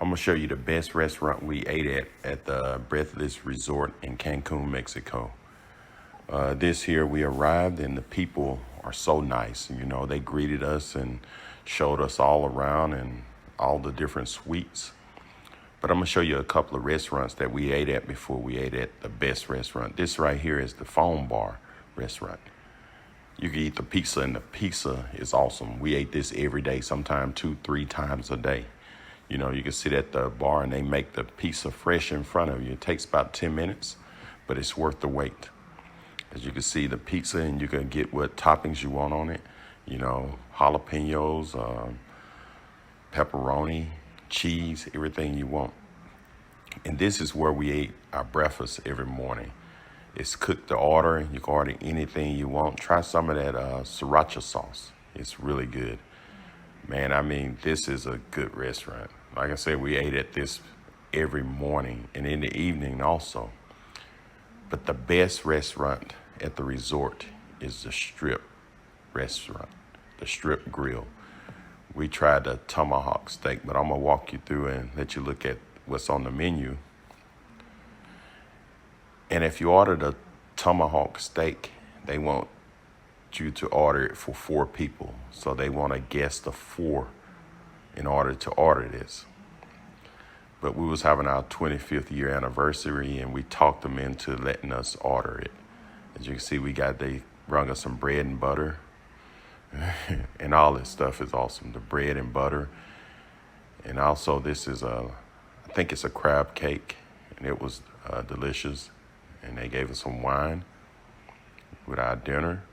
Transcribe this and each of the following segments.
I'm gonna show you the best restaurant we ate at the Breathless Resort in Cancun, Mexico. This here, we arrived and the people are so nice. You know, they greeted us and showed us all around and all the different suites. But I'm gonna show you a couple of restaurants that we ate at before we ate at the best restaurant. This right here is the Foam Bar restaurant. You can eat the pizza, and the pizza is awesome. We ate this every day, sometimes 2-3 times a day. You know, you can sit at the bar and they make the pizza fresh in front of you. It takes about 10 minutes, but it's worth the wait. As you can see, the pizza, and you can get what toppings you want on it. You know, jalapenos, pepperoni, cheese, everything you want. And this is where we ate our breakfast every morning. It's cooked to order. You can order anything you want. Try some of that sriracha sauce. It's really good. Man, I mean, this is a good restaurant. Like I said, we ate at this every morning and in the evening also. But the best restaurant at the resort is the Strip restaurant, the Strip Grill. We tried the tomahawk steak, but I'm gonna walk you through and let you look at what's on the menu. And if you order the tomahawk steak, they want you to order it for 4 people. So they want a guest of 4 in order to order this. But we was having our 25th year anniversary and we talked them into letting us order it. As you can see, they brung us some bread and butter. And all this stuff is awesome. The bread and butter. And also this is I think it's a crab cake, and it was delicious. And they gave us some wine with our dinner.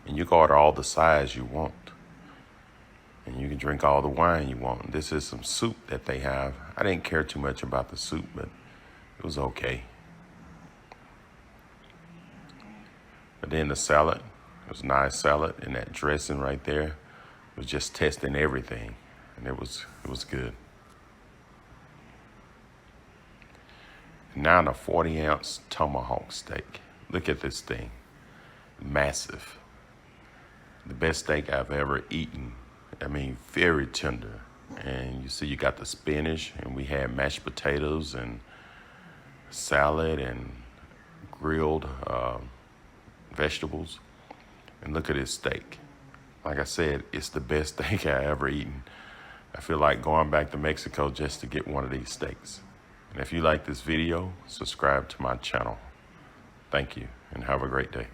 And you can order all the sides you want. And you can drink all the wine you want. This is some soup that they have. I didn't care too much about the soup, but it was okay. But then the salad, it was a nice salad, and that dressing right there was just testing everything. And it was good. Now the 40-ounce tomahawk steak. Look at this thing. Massive. The best steak I've ever eaten. I mean, very tender. And you see you got the spinach, and we had mashed potatoes and salad and grilled vegetables. And look at this steak. Like I said, it's the best steak I ever eaten. I feel like going back to Mexico just to get one of these steaks. And if you like this video, subscribe to my channel. Thank you, and have a great day.